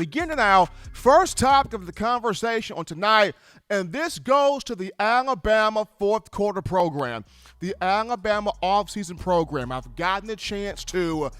Beginning now, first topic of the conversation on tonight, and this goes to the Alabama fourth quarter program, the Alabama offseason program. I've gotten the chance to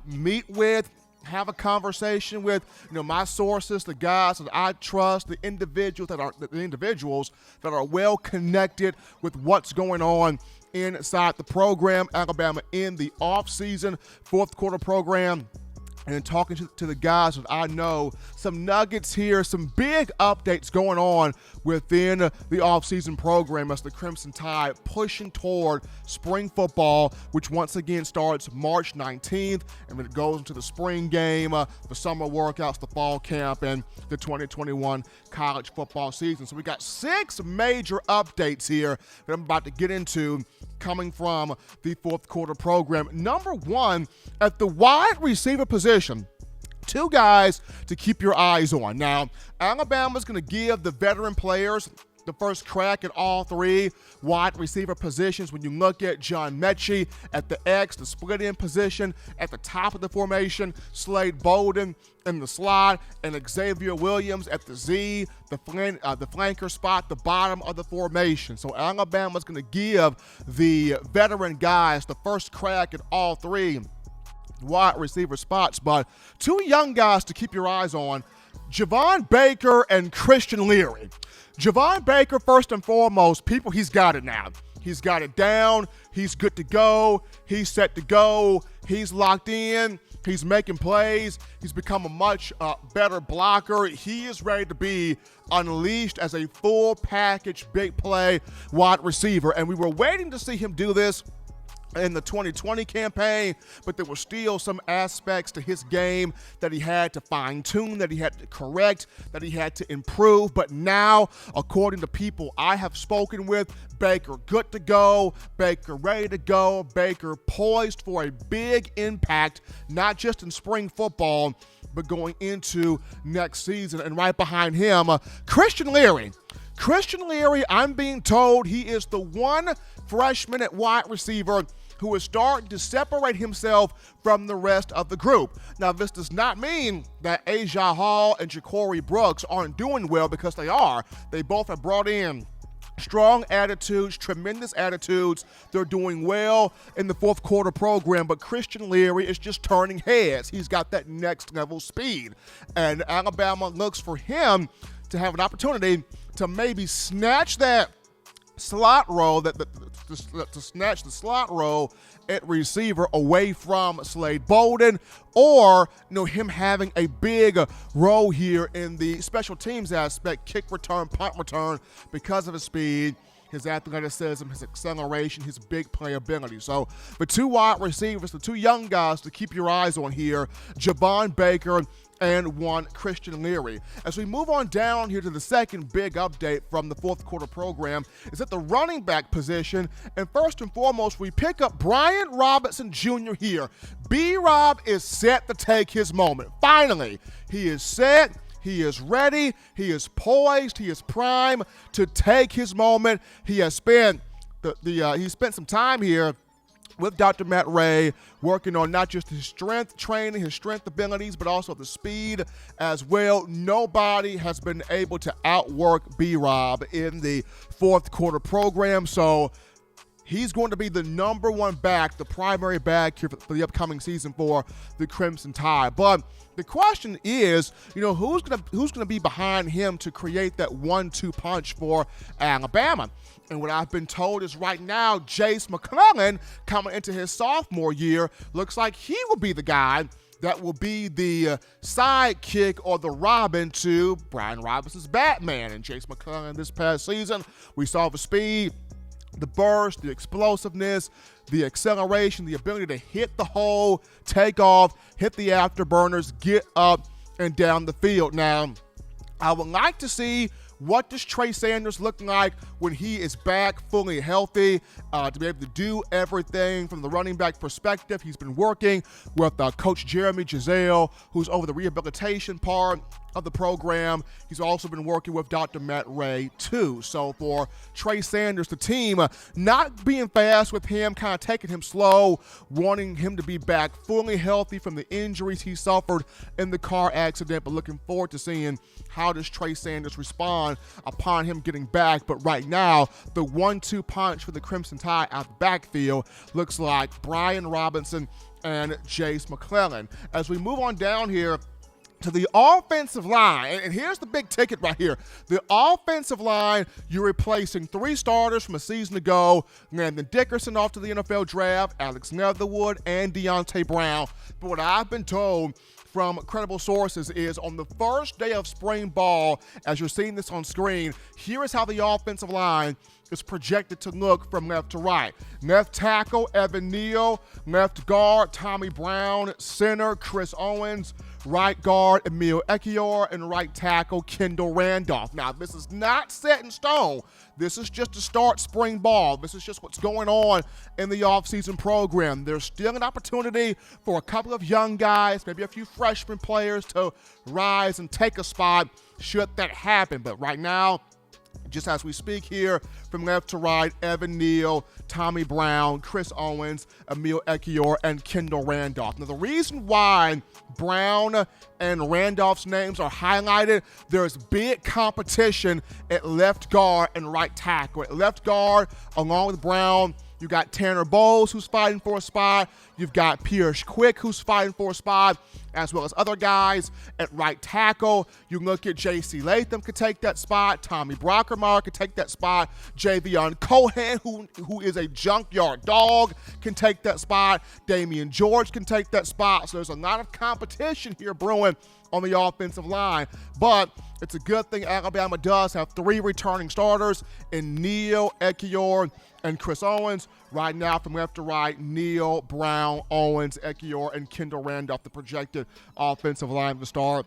meet with, have a conversation with, my sources, the guys that I trust, the individuals that are well connected with what's going on inside the program. Alabama in the offseason fourth quarter program. And talking to the guys that I know, some nuggets here, some big updates going on within the offseason program as the Crimson Tide pushing toward spring football, which once again starts March 19th, and then it goes into the spring game, the summer workouts, the fall camp, and the 2021 college football season. So we got 6 major updates here that I'm about to get into coming from the fourth quarter program. Number one, at the wide receiver position, 2 guys to keep your eyes on. Now, Alabama's going to give the veteran players the first crack at all 3 wide receiver positions. When you look at John Mechie at the X, the split end position at the top of the formation, Slade Bolden in the slot, and Xavier Williams at the Z, the flanker spot, the bottom of the formation. So Alabama's going to give the veteran guys the first crack at all 3 wide receiver spots. But 2 young guys to keep your eyes on, Javon Baker and Christian Leary. Javon Baker, first and foremost, he's got it now. He's got it down. He's good to go. He's set to go. He's locked in. He's making plays. He's become a much better blocker. He is ready to be unleashed as a full package, big play wide receiver. And we were waiting to see him do this in the 2020 campaign, but there were still some aspects to his game that he had to fine-tune, that he had to correct, that he had to improve. But now, according to people I have spoken with, Baker good to go, Baker ready to go, Baker poised for a big impact, not just in spring football, but going into next season. And right behind him, Christian Leary. Christian Leary, I'm being told he is the one freshman at wide receiver who is starting to separate himself from the rest of the group. Now, this does not mean that Asia Hall and Ja'Cory Brooks aren't doing well, because they are. They both have brought in strong attitudes, tremendous attitudes. They're doing well in the fourth quarter program, but Christian Leary is just turning heads. He's got that next level speed, and Alabama looks for him to have an opportunity to maybe snatch that slot role, to snatch the slot role at receiver away from Slade Bolden, or him having a big role here in the special teams aspect, kick return, punt return, because of his speed, his athleticism, his acceleration, his big playability. So the 2 wide receivers, the 2 young guys to keep your eyes on here, Javon Baker and 1 Christian Leary. As we move on down here to the second big update from the fourth quarter program, is at the running back position. And first and foremost, we pick up Bryant Robinson Jr. here. B-Rob is set to take his moment. Finally, he is set. He is ready. He is poised. He is primed to take his moment. He has spent he spent some time here with Dr. Matt Ray, working on not just his strength training, his strength abilities, but also the speed as well. Nobody has been able to outwork B-Rob in the fourth quarter program, so he's going to be the number 1 back, the primary back here for the upcoming season for the Crimson Tide. But the question is, who's gonna be behind him to create that 1-2 punch for Alabama? And what I've been told is right now, Jace McClellan, coming into his sophomore year, looks like he will be the guy that will be the sidekick or the Robin to Bryant Robinson's Batman. And Jace McClellan this past season, we saw the speed, the burst, the explosiveness, the acceleration, the ability to hit the hole, take off, hit the afterburners, get up and down the field. Now, I would like to see what does Trey Sanders look like when he is back fully healthy, to be able to do everything from the running back perspective. He's been working with Coach Jeremy Giselle, who's over the rehabilitation part of the program. He's also been working with Dr. Matt Ray, too. So for Trey Sanders, the team not being fast with him, kind of taking him slow, wanting him to be back fully healthy from the injuries he suffered in the car accident, but looking forward to seeing how does Trey Sanders respond upon him getting back. But right now, the 1-2 punch for the Crimson Tide out the backfield looks like Bryant Robinson and Jace McClellan. As we move on down here to the offensive line, and here's the big ticket right here. The offensive line, you're replacing 3 starters from a season ago. Landon Dickerson off to the NFL draft, Alex Netherwood, and Deontay Brown. But what I've been told from credible sources is on the first day of spring ball, as you're seeing this on screen, here is how the offensive line is projected to look from left to right. Left tackle, Evan Neal. Left guard, Tommy Brown. Center, Chris Owens. Right guard, Emil Ekiyor. And right tackle, Kendall Randolph. Now, this is not set in stone. This is just to start spring ball. This is just what's going on in the offseason program. There's still an opportunity for a couple of young guys, maybe a few freshman players to rise and take a spot should that happen. But right now, just as we speak here, from left to right, Evan Neal, Tommy Brown, Chris Owens, Emil Ekiyor, and Kendall Randolph. Now, the reason why Brown and Randolph's names are highlighted, there's big competition at left guard and right tackle. At left guard, along with Brown, you got Tanner Bowles, who's fighting for a spot. You've got Pierce Quick, who's fighting for a spot, as well as other guys. At right tackle, you look at J.C. Latham could take that spot. Tommy Brockermeyer could take that spot. Javion Cohen, who is a junkyard dog, can take that spot. Damian George can take that spot. So there's a lot of competition here brewing on the offensive line. But it's a good thing Alabama does have 3 returning starters in Neal, Ekiyor, and Chris Owens. Right now, from left to right, Neal, Brown, Owens, Ekiyor, and Kendall Randolph, the projected offensive line to start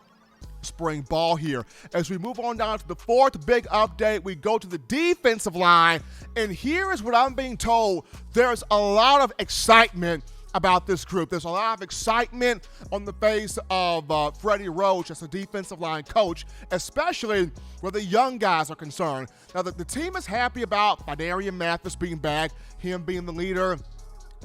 spring ball here. As we move on down to the 4th big update, we go to the defensive line, and here is what I'm being told. There's a lot of excitement about this group. There's a lot of excitement on the face of Freddie Roach as a defensive line coach, especially where the young guys are concerned. Now, the team is happy about Phidarian Mathis being back, him being the leader,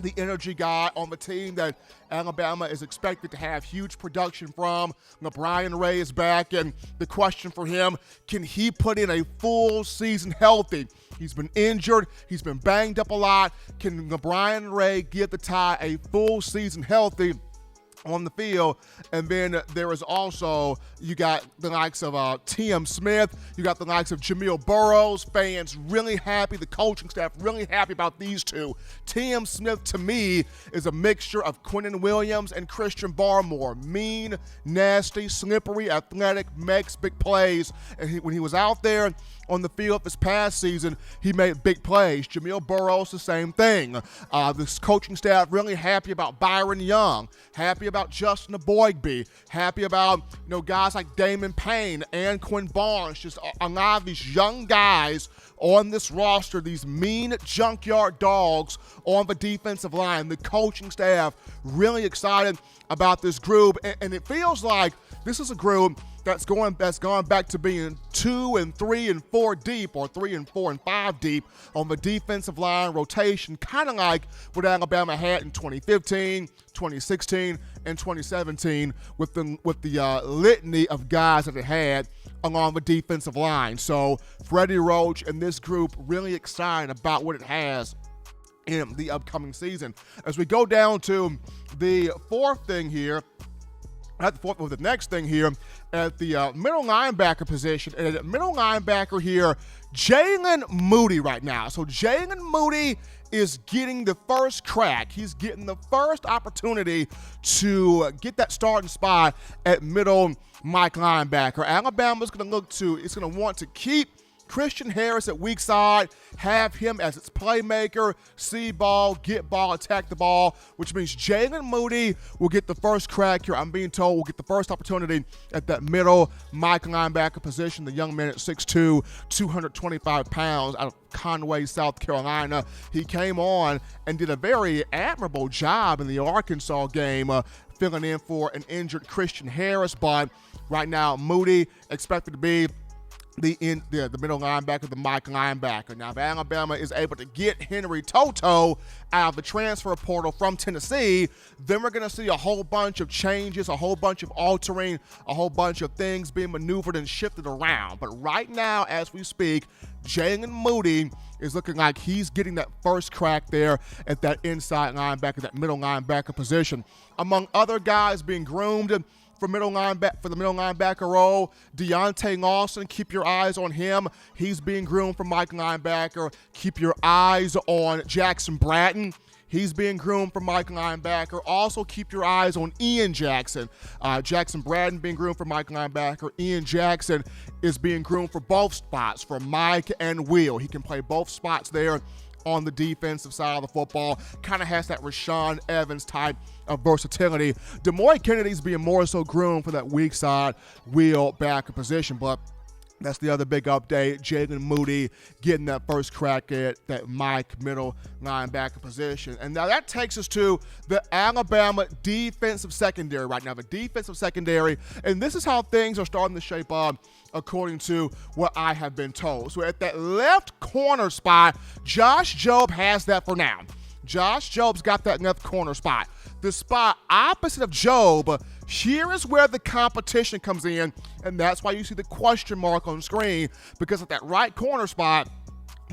the energy guy on the team that Alabama is expected to have huge production from. Brian Ray is back, and the question for him, can he put in a full season healthy? He's been injured. He's been banged up a lot. Can Brian Ray give the Tide a full season healthy on the field? And then there is also, you got the likes of T.M. Smith, you got the likes of Jamil Burroughs, fans really happy, the coaching staff really happy about these two. T.M. Smith, to me, is a mixture of Quinnen Williams and Christian Barmore. Mean, nasty, slippery, athletic, makes big plays. And when he was out there on the field this past season, he made big plays. Jamil Burroughs, the same thing. This coaching staff really happy about Byron Young, happy about Justin Aboigbe, happy about guys like Damon Payne and Quinn Barnes, just a lot of these young guys on this roster, these mean junkyard dogs on the defensive line. The coaching staff really excited about this group, and it feels like this is a group that's gone back to being 2 and 3 and 4 deep, or 3 and 4 and 5 deep on the defensive line rotation, kind of like what Alabama had in 2015, 2016, and 2017 with the litany of guys that it had along the defensive line. So Freddie Roach and this group really excited about what it has in the upcoming season. As we go down to the 4th thing here, the next thing here at the middle linebacker position. And at middle linebacker here, Jaylen Moody right now. So Jaylen Moody is getting the first crack. He's getting the first opportunity to get that starting spot at middle Mike linebacker. Alabama's going to want to keep Christian Harris at weak side, have him as its playmaker, see ball, get ball, attack the ball, which means Jaylen Moody will get the first crack here. I'm being told will get the first opportunity at that middle Mike linebacker position. The young man at 6'2", 225 pounds out of Conway, South Carolina. He came on and did a very admirable job in the Arkansas game, filling in for an injured Christian Harris, but right now Moody expected to be the middle linebacker, the Mike linebacker. Now, if Alabama is able to get Henry Toto out of the transfer portal from Tennessee, then we're going to see a whole bunch of changes, a whole bunch of altering, a whole bunch of things being maneuvered and shifted around. But right now, as we speak, Jaylen Moody is looking like he's getting that first crack there at that inside linebacker, that middle linebacker position. Among other guys being groomed for the middle linebacker role, Deontay Lawson, keep your eyes on him. He's being groomed for Mike linebacker. Keep your eyes on Jackson Bratton. He's being groomed for Mike linebacker. Also keep your eyes on Ian Jackson. Jackson Bratton being groomed for Mike linebacker. Ian Jackson is being groomed for both spots, for Mike and Will. He can play both spots there on the defensive side of the football. Kind of has that Rashaan Evans type of versatility. Demoy Kennedy's being more so groomed for that weak side wheel backer position, but that's the other big update. Jaylen Moody getting that first crack at that Mike middle linebacker position. And now that takes us to the Alabama defensive secondary right now. The defensive secondary, and this is how things are starting to shape up according to what I have been told. So at that left corner spot, Josh Jobe has that for now. Josh Jobe's got that left corner spot. The spot opposite of Jobe, here is where the competition comes in, and that's why you see the question mark on screen, because at that right corner spot,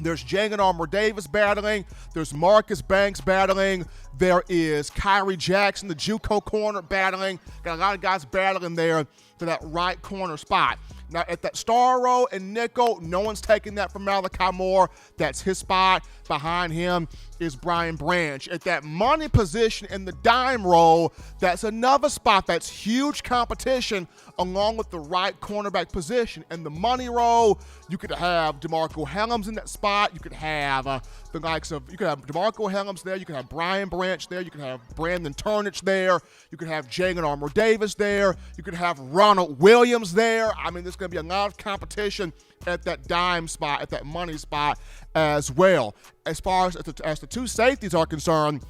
there's Jalen Armour-Davis battling. There's Marcus Banks battling. There is Kyrie Jackson, the JUCO corner, battling. Got a lot of guys battling there for that right corner spot. Now, at that star row and nickel, no one's taking that from Malachi Moore. That's his spot. Behind him is Brian Branch. At that money position in the dime roll, that's another spot that's huge competition along with the right cornerback position. In the money roll, you could have DeMarco Hellams in that spot. You could have the likes of, you could have DeMarco Hellams there. You could have Brian Branch there. You could have Brandon Turnage there. You could have Jalen Armour-Davis there. You could have Ronald Williams there. I mean, there's going to be a lot of competition at that dime spot, at that money spot as well. As far as the two safeties are concerned,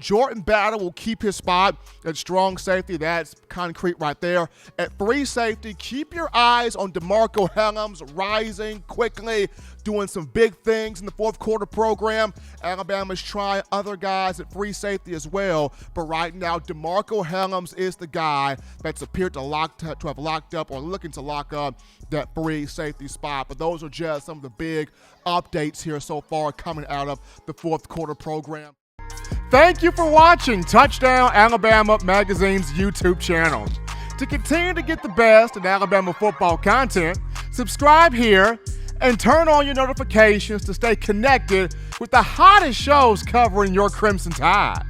Jordan Battle will keep his spot at strong safety. That's concrete right there. At free safety, keep your eyes on DeMarco Hellams, rising quickly, doing some big things in the fourth quarter program. Alabama's trying other guys at free safety as well, but right now DeMarco Hellams is the guy that's appeared to have locked up or looking to lock up that free safety spot. But those are just some of the big updates here so far coming out of the fourth quarter program. Thank you for watching Touchdown Alabama Magazine's YouTube channel. To continue to get the best in Alabama football content, subscribe here and turn on your notifications to stay connected with the hottest shows covering your Crimson Tide.